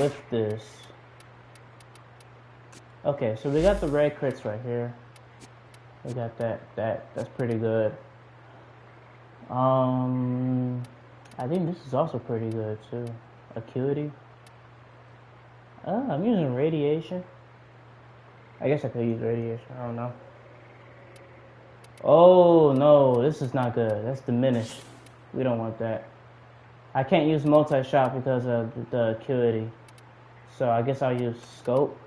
with this. Okay, so we got the red crits right here. We got that's pretty good. I think this is also pretty good too. Acuity. I'm using radiation. I guess I could use radiation. I don't know. Oh no, this is not good. That's diminished. We don't want that. I can't use multi-shot because of the acuity. So I guess I'll use scope.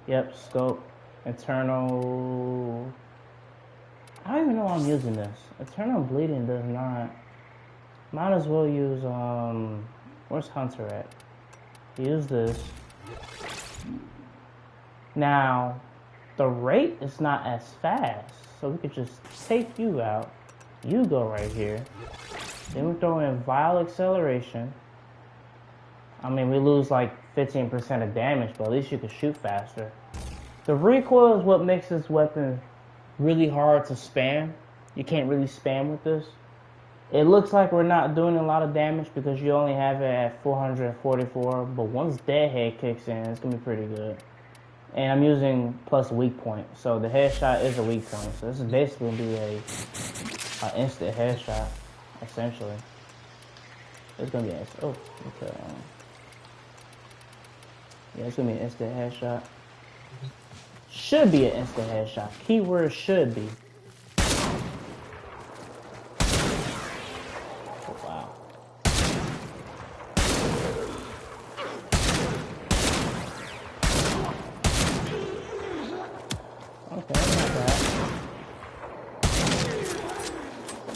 Yep, scope. Eternal. I don't even know why I'm using this. Eternal bleeding does not. Might as well use where's Hunter at? Use this. Now the rate is not as fast, so we could just take you out. You go right here. Then we throw in Vile Acceleration. I mean, we lose like 15% of damage, but at least you can shoot faster. The recoil is what makes this weapon really hard to spam. You can't really spam with this. It looks like we're not doing a lot of damage because you only have it at 444, but once Deadhead kicks in, it's going to be pretty good. And I'm using plus weak point, so the headshot is a weak point. So this is basically going to be a instant headshot, essentially. It's going to be an instant. Oh, okay. Yeah, it's going to be an instant headshot. Should be an instant headshot. Keyword should be. Oh, wow. Okay, that's not bad.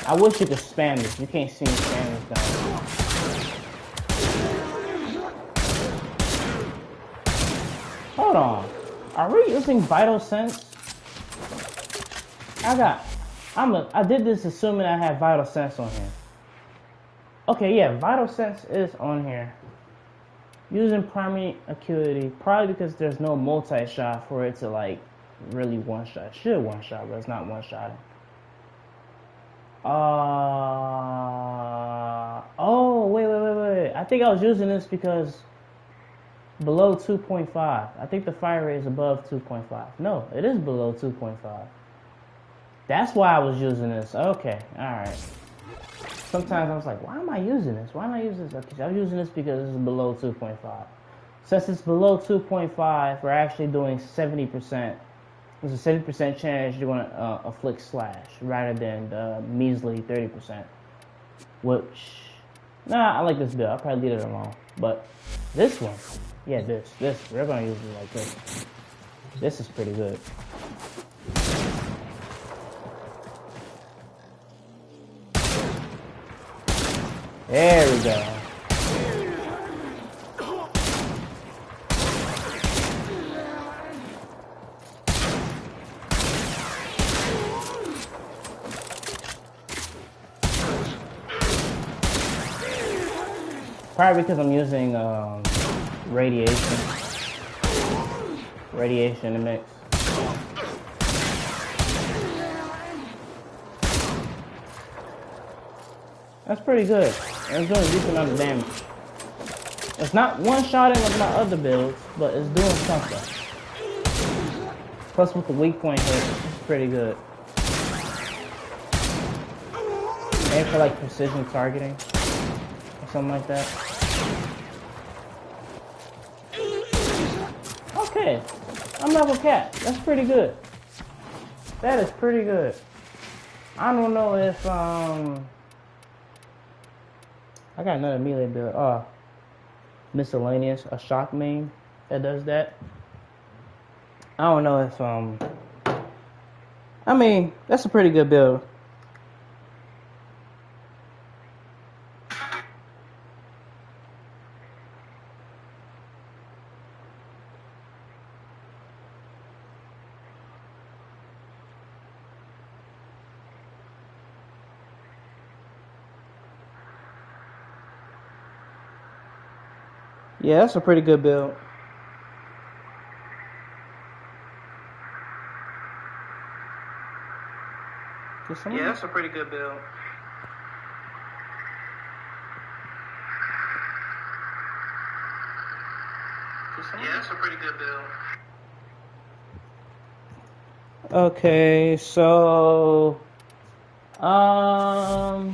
I wish you could spam this. You can't see me spam this down. Hold on. Are we using Vital Sense? I did this assuming I had Vital Sense on here. Okay, yeah, Vital Sense is on here. Using primary acuity, probably because there's no multi-shot for it to like really one-shot. It should one-shot, but it's not one-shotting. Oh, wait. I think I was using this because below 2.5. I think the fire rate is above 2.5. No, it is below 2.5. That's why I was using this. Okay, alright. Sometimes I was like, why am I using this? Why am I using this? Okay, I'm using this because it's below 2.5. Since it's below 2.5, we're actually doing 70%. There's a 70% chance you're going to afflict slash rather than the measly 30%. Which, I like this build. I'll probably leave it alone. But this one, yeah, this, we're going to use it like this. This is pretty good. There we go. Probably because I'm using radiation in the mix. That's pretty good. It's doing a decent amount of damage. It's not one-shotting like my other builds, but it's doing something. Plus with the weak point hit, it's pretty good. And for like precision targeting or something like that. Okay, I'm level cap. That's pretty good. That is pretty good. I don't know if I got another melee build. Miscellaneous, a shock main that does that. I don't know if I mean, that's a pretty good build. Yeah, that's a pretty good build. Yeah, that's a pretty good build. Yeah, that's a pretty good build. Okay, so I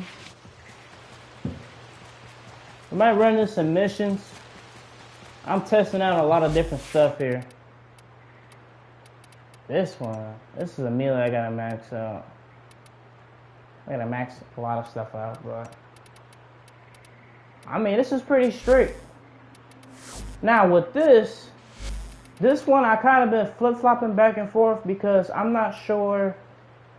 might run into some missions. I'm testing out a lot of different stuff here. This is a melee I gotta max out. I gotta max a lot of stuff out, but I mean, this is pretty straight. Now with this one I kind of been flip-flopping back and forth because I'm not sure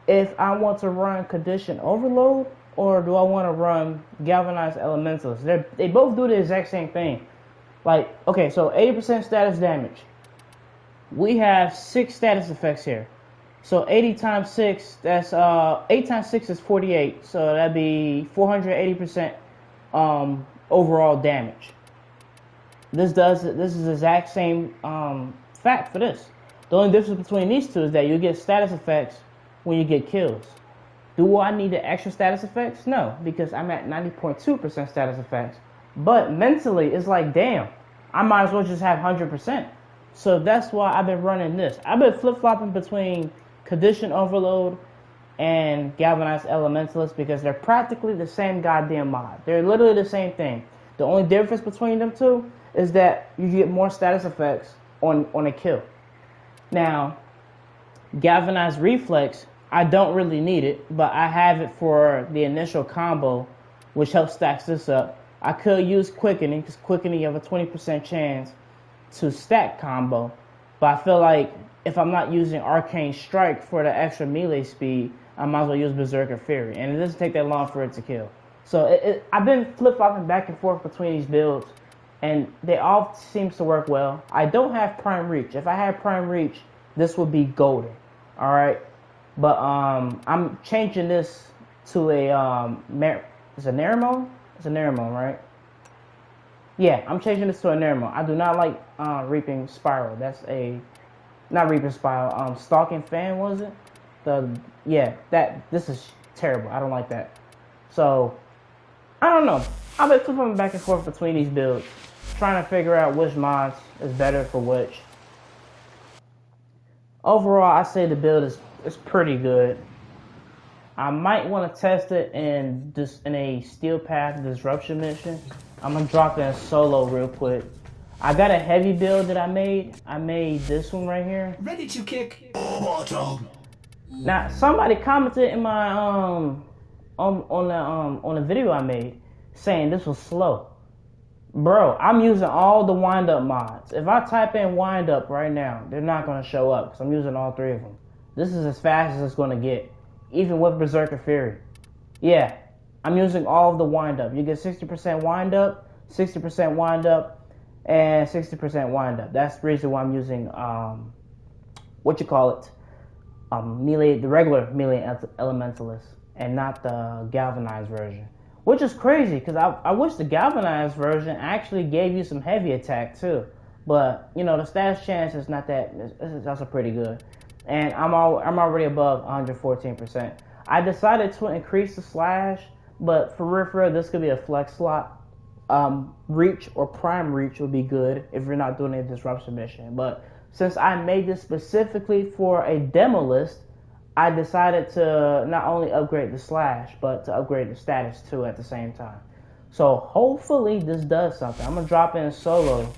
if I want to run Condition Overload or do I want to run Galvanized Elementalists. They both do the exact same thing. Like, okay, so 80% status damage. We have 6 status effects here. So 80 times 6, that's 8 times 6 is 48. So that'd be 480% overall damage. This is the exact same fact for this. The only difference between these two is that you get status effects when you get kills. Do I need the extra status effects? No, because I'm at 90.2% status effects. But mentally, it's like, damn, I might as well just have 100%. So that's why I've been running this. I've been flip-flopping between Condition Overload and Galvanized Elementalist because they're practically the same goddamn mod. They're literally the same thing. The only difference between them two is that you get more status effects on a kill. Now, Galvanized Reflex, I don't really need it, but I have it for the initial combo, which helps stack this up. I could use Quickening, because Quickening you have a 20% chance to stack combo, but I feel like if I'm not using Arcane Strike for the extra melee speed, I might as well use Berserker Fury, and it doesn't take that long for it to kill. So I've been flip-flopping back and forth between these builds, and they all seems to work well. I don't have Prime Reach. If I had Prime Reach, this would be golden. All right, but I'm changing this to a it's a Neremon. It's a Neremon, right? Yeah, I'm changing this to a Neremon. I do not like Reaping Spiral. That's a not Reaping Spiral. Stalking Fan, was it? This is terrible. I don't like that. So I don't know. I've been flipping back and forth between these builds, trying to figure out which mods is better for which. Overall, I say the build is pretty good. I might want to test it in a Steel Path Disruption mission. I'm gonna drop in solo real quick. I got a heavy build that I made. I made this one right here. Ready to kick. Now somebody commented in my on the video I made saying this was slow. Bro, I'm using all the wind up mods. If I type in wind up right now, they're not gonna show up because I'm using all 3 of them. This is as fast as it's gonna get, even with Berserker Fury. Yeah, I'm using all of the wind up. You get 60% wind up, 60% wind up, and 60% wind up. That's the reason why I'm using melee, the regular melee elementalist, and not the galvanized version. Which is crazy, because I wish the galvanized version actually gave you some heavy attack too. But, you know, the status chance is not that, it's also pretty good. And I'm already above 114%. I decided to increase the slash, but for real, this could be a flex slot. Reach or prime reach would be good if you're not doing a disruption mission. But since I made this specifically for a demo list, I decided to not only upgrade the slash, but to upgrade the status too at the same time. So hopefully this does something. I'm gonna drop in solo.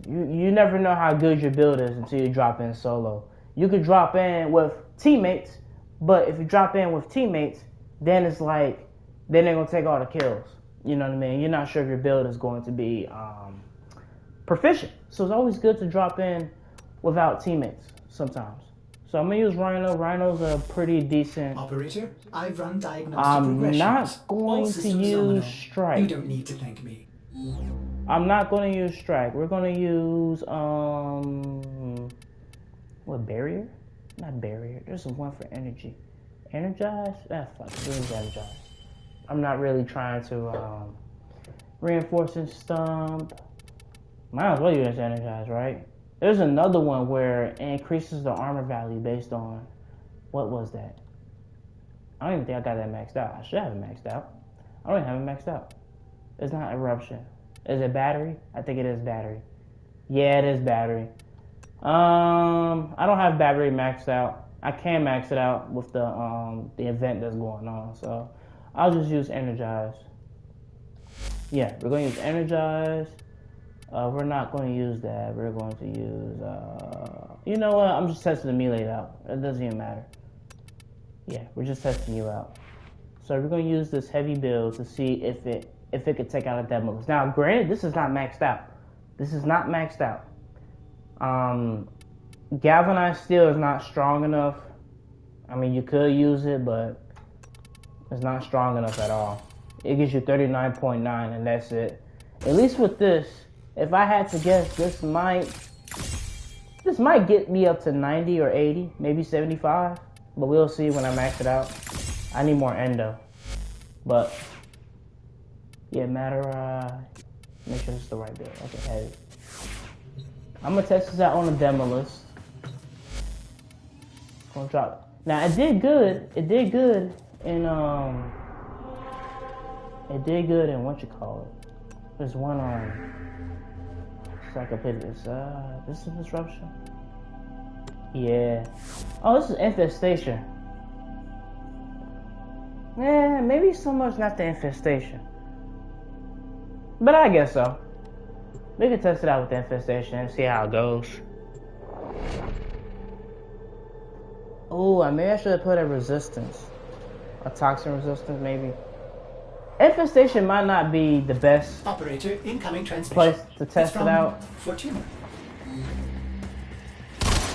You never know how good your build is until you drop in solo. You could drop in with teammates, but if you drop in with teammates, then it's like then they're gonna take all the kills. You know what I mean? You're not sure if your build is going to be proficient. So it's always good to drop in without teammates sometimes. So I'm gonna use Rhino. Rhino's a pretty decent. Operator, I've run diagnostic I'm regressions. not going to systems use nominal. Strike. You don't need to thank me. I'm not gonna use Strike. We're gonna use what, Barrier? Not Barrier. There's one for Energy. Energize? Fuck. Use Energize. I'm not really trying to Reinforcing Stump. Might as well use Energize, right? There's another one where it increases the armor value based on, what was that? I don't even think I got that maxed out. I should have it maxed out. I don't even have it maxed out. It's not Eruption. Is it battery? I think it is battery. Yeah, it is battery. I don't have battery maxed out. I can max it out with the event that's going on. So I'll just use energize. Yeah, we're going to use energize. We're not going to use that. We're going to use. You know what? I'm just testing the melee out. It doesn't even matter. Yeah, we're just testing you out. So we're going to use this heavy build to see if it could take out a Demolist. Now, granted, this is not maxed out. This is not maxed out. Galvanized steel is not strong enough. I mean, you could use it, but it's not strong enough at all. It gives you 39.9, and that's it. At least with this, if I had to guess, this might get me up to 90 or 80, maybe 75. But we'll see when I max it out. I need more endo. But yeah, matter. Make sure it's the right build. Okay, heavy. I'm gonna test this out on the Demolist. Gonna drop. Now it did good. It did good in It did good in what you call it. There's one so I can put this. This is disruption. Yeah. Oh, this is infestation. Yeah, maybe so much not the infestation. But I guess so. We can test it out with the infestation and see how it goes. Oh, maybe I should have put a resistance. A toxin resistance, maybe. Infestation might not be the best Operator, incoming transmission. place to test it out. Fortuna.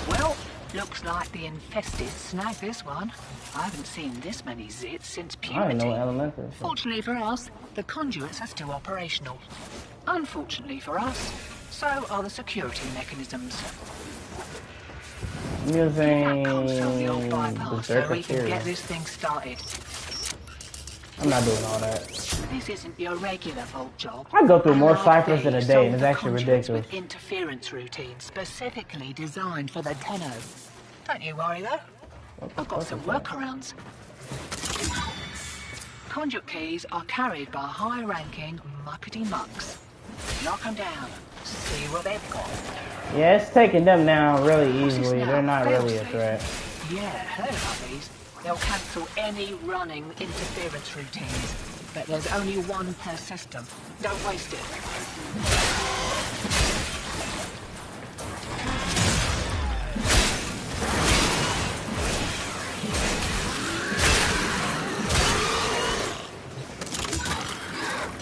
Well, looks like the infested snagged this one. I haven't seen this many zits since I don't know puberty. what elemental is. Fortunately for us, the conduits are still operational. Unfortunately for us, so are the security mechanisms. I'm That console the using old bypass so Berserker we can get Fury. this thing started. I'm not doing all that. This isn't your regular vault job. I go through more Allied ciphers in a thieves day, and sold it's the actually conduits ridiculous. With interference routines specifically designed for the Tenno. Don't you worry though. I've got some workarounds. Conduit keys are carried by high-ranking muckety mucks. Knock them down. See what they've got. Yeah, it's taking them down really What's this easily. now? They're not really a Failsafe? threat. Yeah, heard about these. They'll cancel any running interference routines. But there's only one per system. Don't waste it.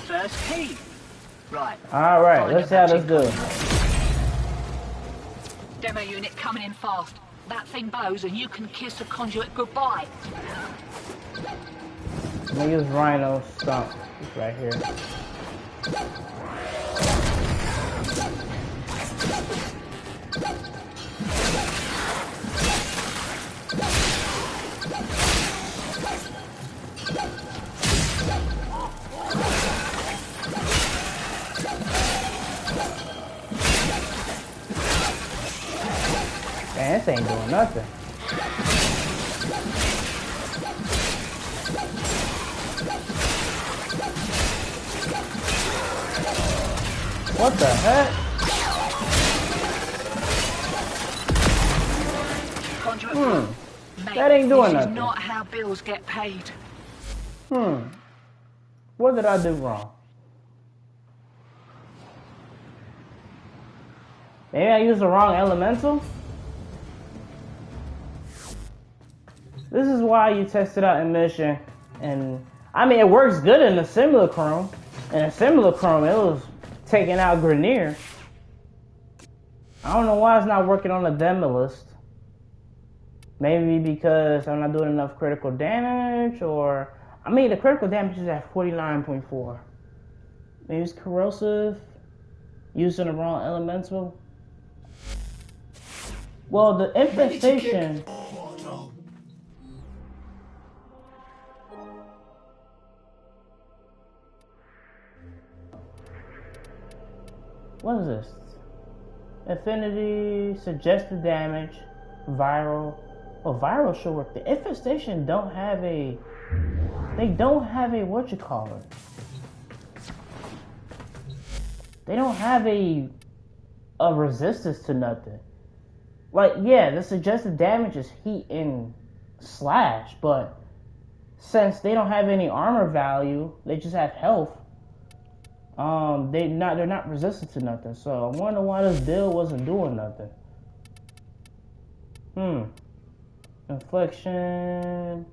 First key. Right. Alright, Find let's a see how this matching goes. Demo unit coming in fast. That thing blows and you can kiss the conduit goodbye. I'm gonna use Rhino Stomp. It's right here. Man, this ain't doing nothing. What the heck? Conduit Mate, That ain't doing this nothing. is not how bills get paid. What did I do wrong? Maybe I used the wrong elemental? This is why you test it out in mission. And I mean, it works good in the Simulacrum. In a Simulacrum, it was taking out Grenier. I don't know why it's not working on the Demolist. Maybe because I'm not doing enough critical damage, or I mean, the critical damage is at 49.4. Maybe it's corrosive. Using the wrong elemental. Well, the infestation. What is this? Affinity, suggested damage, viral. Well, viral should work. The infestation don't have a. They don't have a what you call it. they don't have a resistance to nothing. Like, yeah, the suggested damage is heat and slash, but since they don't have any armor value, they just have health. They're not resistant to nothing. So I wonder why this build wasn't doing nothing. Infliction,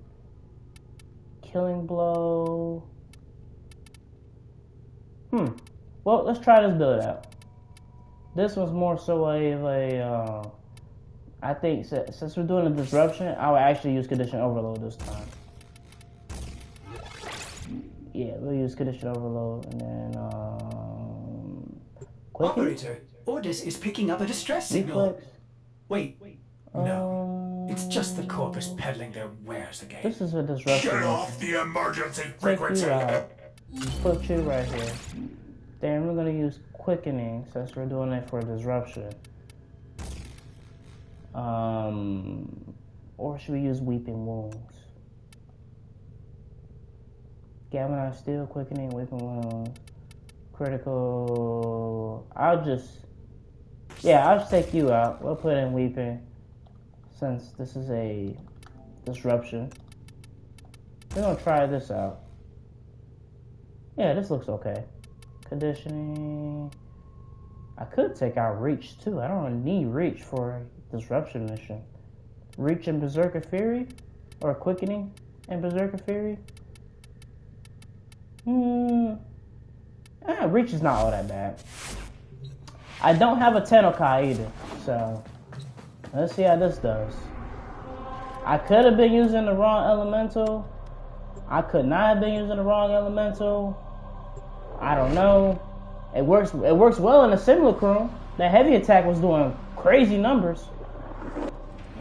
killing blow. Well, let's try this build out. This one's more so I think since we're doing a disruption, I would actually use condition overload this time. Yeah, we'll use condition overload and then Operator, Ordis is picking up a distress signal. reflex. Wait, no. It's just the Corpus peddling their wares again. This is a disruption. Shut off the emergency Take frequency. you out. Put you right here. Then we're gonna use quickening since we're doing it for disruption. Or should we use weeping wounds? Galvanized steel, quickening, weeping wounds, critical. I'll just take you out. We'll put in weeping since this is a disruption. We're gonna try this out. Yeah, this looks okay. Conditioning. I could take out reach too. I don't need reach for a disruption mission. Reach and Berserker Fury? Or quickening and Berserker Fury? Reach is not all that bad. I don't have a Tennokai either, so let's see how this does. I could have been using the wrong elemental. I could not have been using the wrong elemental. I don't know. It works well in the Simulacrum. The heavy attack was doing crazy numbers.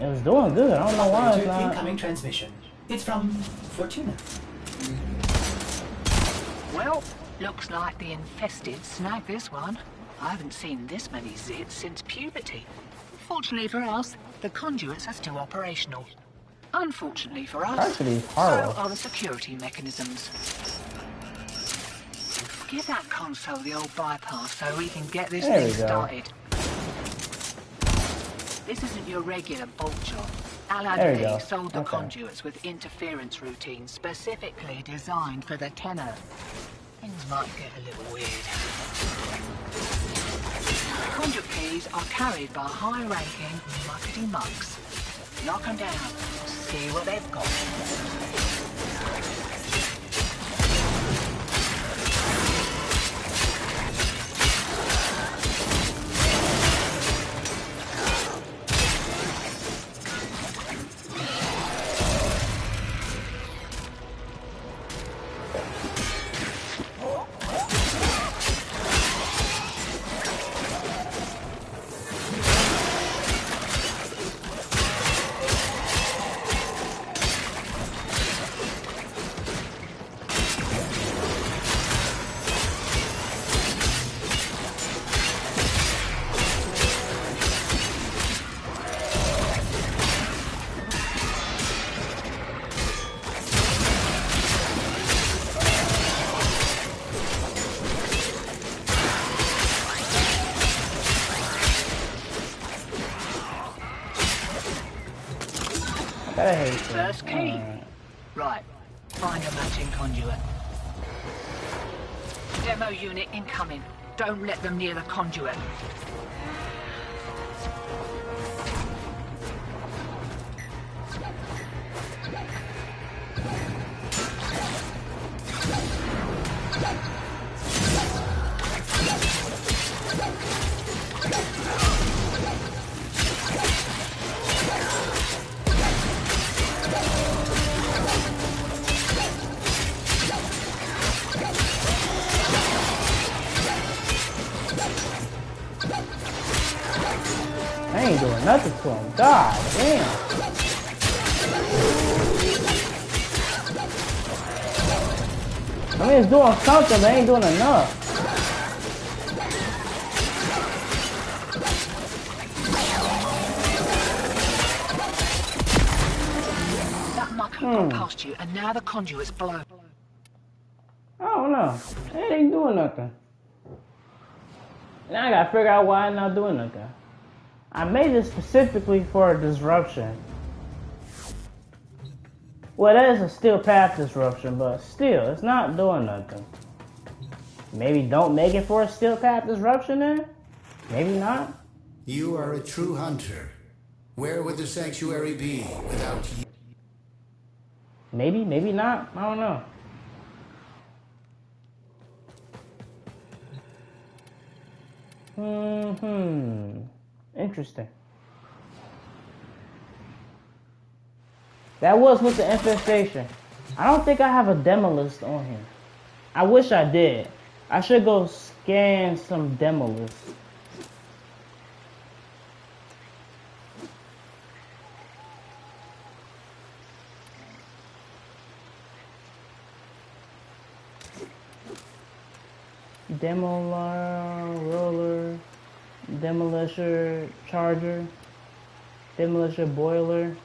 It was doing good. I don't know why it's not. Incoming transmission. It's from Fortuna. Well, looks like the infested snagged this one. I haven't seen this many zits since puberty. Fortunately for us, the conduits are still operational. Unfortunately for us, Actually, so horror. are the security mechanisms. Give that console the old bypass so we can get this There thing we go. started. This isn't your regular bolt job. Allied There we go. League sold the Okay. conduits with interference routines specifically designed for the tenor. Things might get a little weird. The conduit keys are carried by high-ranking muckety mucks. Knock them down. See what they've got. I hate you. First key. Right. Find a matching conduit. Demo unit incoming. Don't let them near the conduit. I ain't doing nothing to him. God damn. I mean, it's doing something, but it ain't doing enough. That muck has gone past you, and now the conduit's blown. I don't know. It ain't doing nothing. Now I gotta figure out why I'm not doing nothing. I made it specifically for a disruption. Well, that is a steel path disruption, but still, it's not doing nothing. Maybe don't make it for a steel path disruption then? Maybe not? You are a true hunter. Where would the sanctuary be without you? Maybe, maybe not. I don't know. Interesting. That was with the infestation. I don't think I have a Demolist on him. I wish I did. I should go scan some Demolist. Roller, Demolisher Charger, Demolisher Boiler.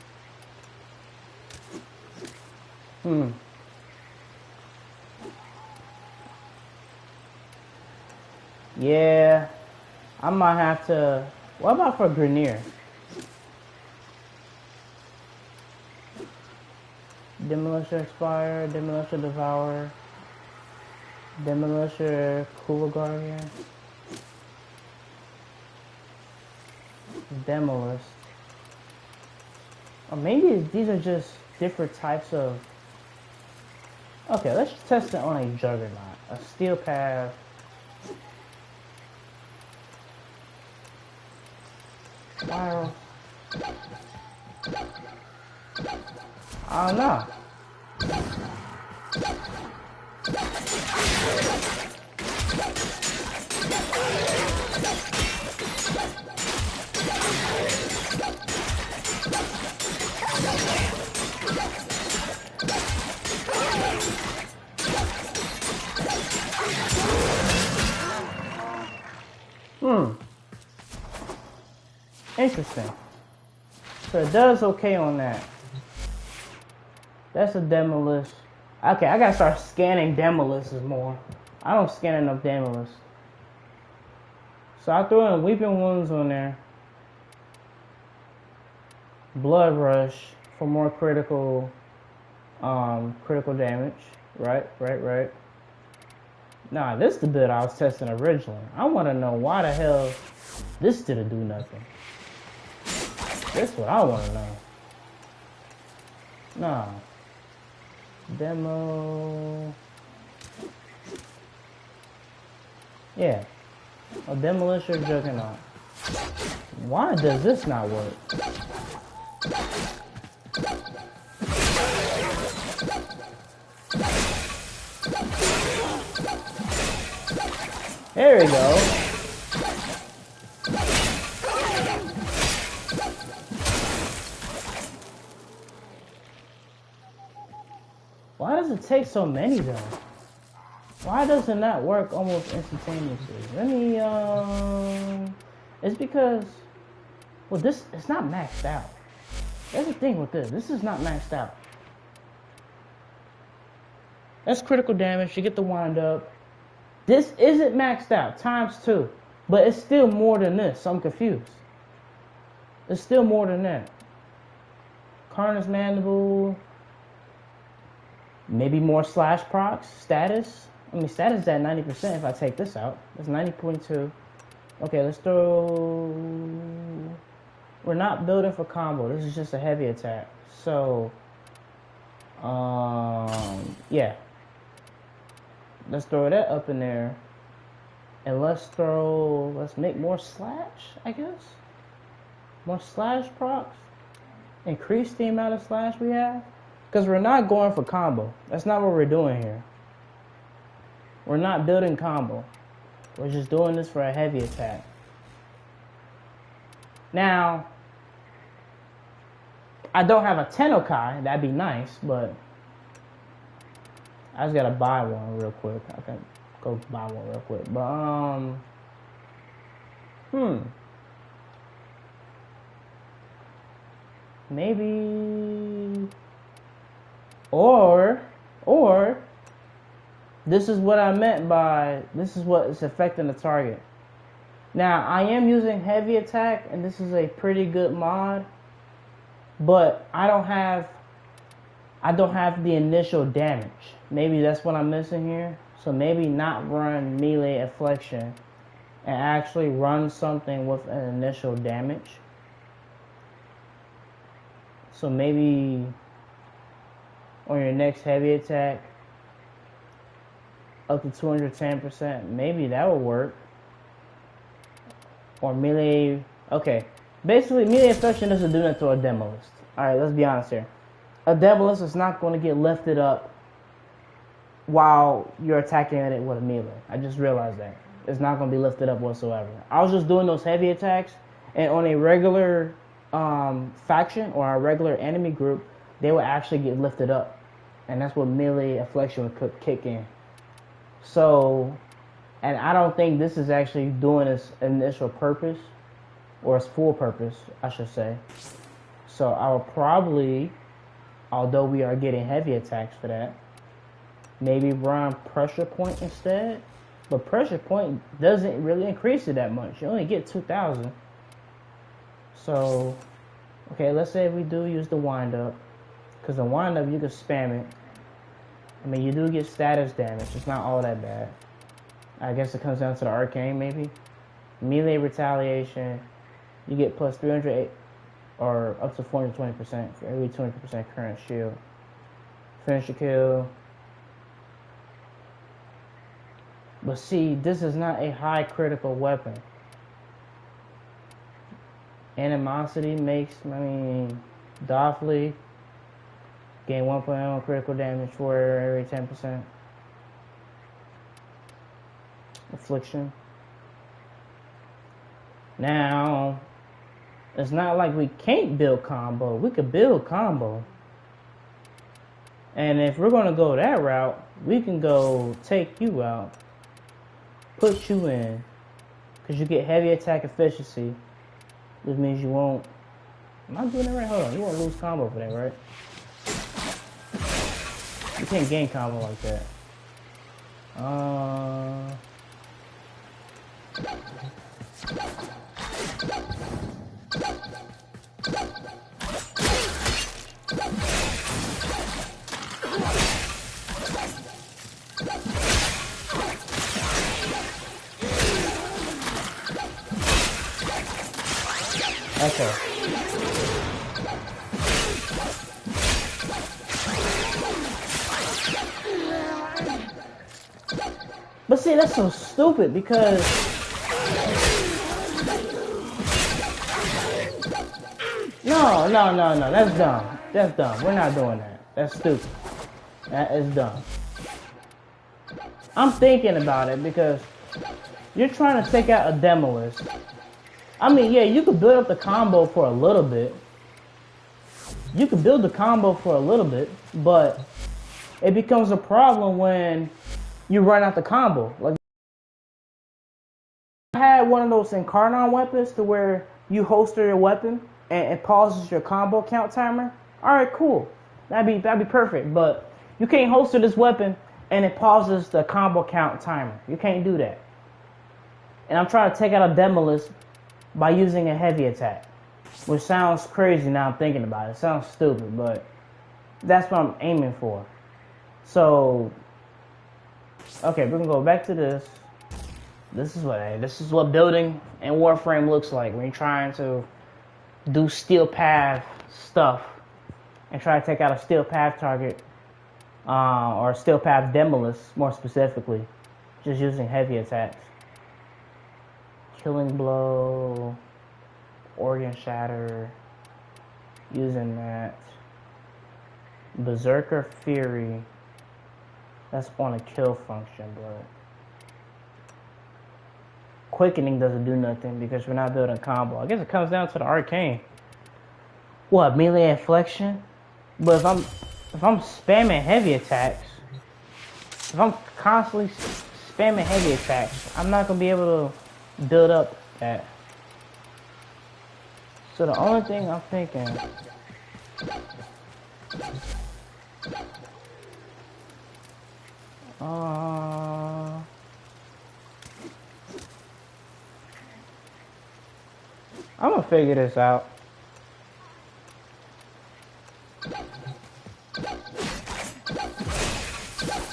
Yeah, I might have to. What about for Grenier? Demolisher Expire, Demolisher Devourer, Demolisher Cooler Guardian, Demolist. Or maybe these are just different types of. Okay, let's test it on a Juggernaut, a Steel Path. Spiral. I don't know. Interesting. So it does okay on that. That's a Demolist. Okay, I gotta start scanning Demolists more. I don't scan enough Demolists. So I threw in Weeping Wounds on there. Blood Rush for more critical damage. Right. Nah, this is the build I was testing originally. I wanna know why the hell this didn't do nothing. That's what I want to know. Nah. Demo. Yeah. A Demolisher Juggernaut. Why does this not work? There we go. Why does it take so many though? Why doesn't that work almost instantaneously? Let me, it's because, well, this, it's not maxed out. That's the thing with this. This is not maxed out. That's critical damage. You get the wind up. This isn't maxed out, ×2. But it's still more than this, so I'm confused. It's still more than that. Carnage Mandible. Maybe more slash procs. Status. I mean, status is at 90% if I take this out. That's 90.2. Okay, let's throw... We're not building for combo. This is just a heavy attack. So... yeah. Let's throw that up in there. And let's make more slash, I guess? More slash procs. Increase the amount of slash we have. Because we're not going for combo. That's not what we're doing here. We're not building combo. We're just doing this for a heavy attack. Now, I don't have a Tennokai. That'd be nice, but I just gotta buy one real quick. I can go buy one real quick. But, maybe... Or, this is what I meant by, this is what is affecting the target. Now, I am using heavy attack, and this is a pretty good mod, but I don't have the initial damage. Maybe that's what I'm missing here. So maybe not run melee affliction and actually run something with an initial damage. So maybe on your next heavy attack, up to 210%, maybe that will work. Or melee, okay. Basically, melee affliction doesn't do nothing to a Demolist. Alright, let's be honest here. A Demolist is not going to get lifted up while you're attacking it with a melee. I just realized that. It's not going to be lifted up whatsoever. I was just doing those heavy attacks, and on a regular faction or a regular enemy group, they would actually get lifted up. And that's what melee affliction would kick in. So, and I don't think this is actually doing its initial purpose, or its full purpose, I should say. So I will probably, although we are getting heavy attacks for that, maybe run pressure point instead. But pressure point doesn't really increase it that much. You only get 2,000. So, okay, let's say we do use the wind up, because the wind up you can spam it. I mean, you do get status damage. It's not all that bad. I guess it comes down to the arcane, maybe. Melee retaliation, you get plus 308 or up to 420% for every 200% current shield. Finish a kill. But see, this is not a high critical weapon. Animosity makes, Doffley gain 1.0 critical damage for every 10%. Affliction. Now, it's not like we can't build combo. We could build combo. And if we're going to go that route, we can go take you out, put you in, because you get heavy attack efficiency, which means you won't. Am I doing it right? Hold on. You won't lose combo for that, right? You can't gain combo like that. Okay. But see, that's so stupid because no, that's dumb. That's dumb. We're not doing that. That's stupid. That is dumb. I'm thinking about it because you're trying to take out a Demolist. I mean, yeah, you could build up the combo for a little bit. You could build the combo for a little bit, but it becomes a problem when you run out the combo. Like, I had one of those Incarnon weapons to where you holster your weapon and it pauses your combo count timer. All right, cool. That'd be perfect. But you can't holster this weapon and it pauses the combo count timer. You can't do that. And I'm trying to take out a Demolist by using a heavy attack, which sounds crazy now I'm thinking about it. It sounds stupid, but that's what I'm aiming for. So, okay, we're gonna go back to this. This is what building in Warframe looks like when you're trying to do Steel Path stuff and try to take out a Steel Path target, or Steel Path Demolist more specifically, just using heavy attacks. Killing Blow, Organ Shatter, using that. Berserker Fury, that's on a kill function, but Quickening doesn't do nothing because we're not building combo. I guess it comes down to the arcane. What, melee inflection? But if I'm spamming heavy attacks, if I'm constantly spamming heavy attacks, I'm not gonna be able to build up that. So the only thing I'm thinking, I'm gonna figure this out.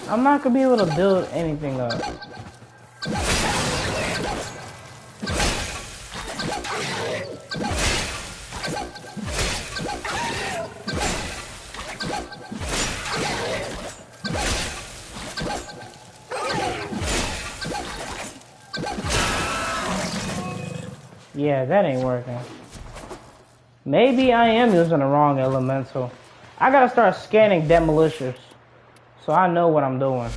I'm not gonna be able to build anything up. Yeah, that ain't working. Maybe I am using the wrong elemental. I gotta start scanning demolishers so I know what I'm doing.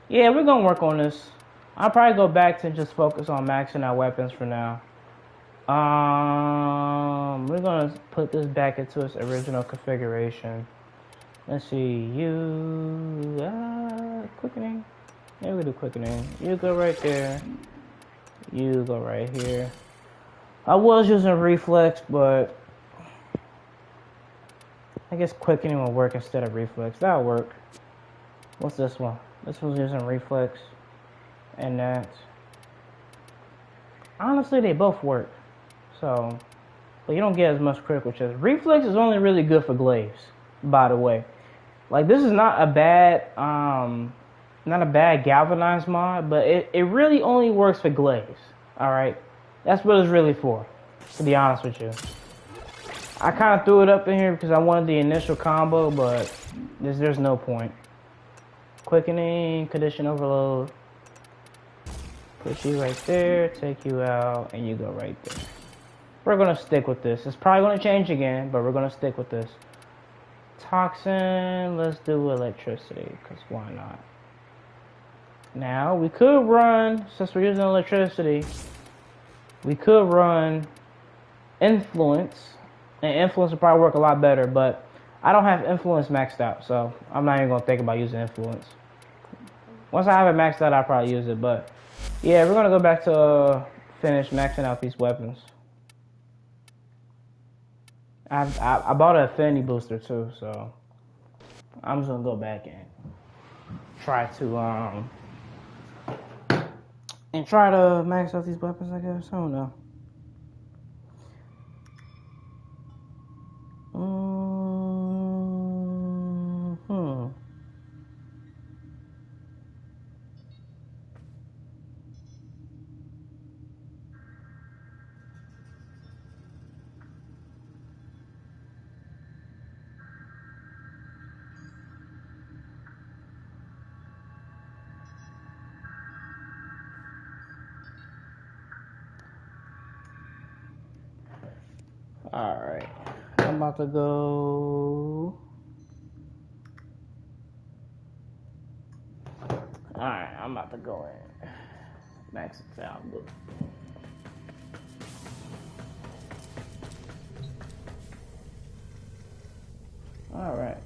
Yeah, we're gonna work on this. I'll probably go back to just focus on maxing out weapons for now. We're gonna put this back into its original configuration. Let's see, quickening. Yeah, we do quickening. You go right there. You go right here. I was using reflex, but I guess quickening will work instead of reflex. That'll work. What's this one? This one's using reflex and that. Honestly, they both work. So, but you don't get as much critical chance. Reflex is only really good for glaives, by the way. Like, this is not a bad galvanized mod, but it really only works for glaives. Alright? That's what it's really for, to be honest with you. I kind of threw it up in here because I wanted the initial combo, but there's no point. Quickening, condition overload. Put you right there, take you out, and you go right there. We're going to stick with this. It's probably going to change again, but we're going to stick with this. Toxin, let's do electricity, because why not? Now, we could run, since we're using electricity, we could run influence, and influence will probably work a lot better, but I don't have influence maxed out, so I'm not even going to think about using influence. Once I have it maxed out, I'll probably use it, but yeah, we're going to go back to finish maxing out these weapons. I bought an affinity booster too, so I'm just going to go back and try to max out these weapons, I guess. I don't know. Alright, I'm about to go. Alright, I'm about to go in. Max it out. Alright.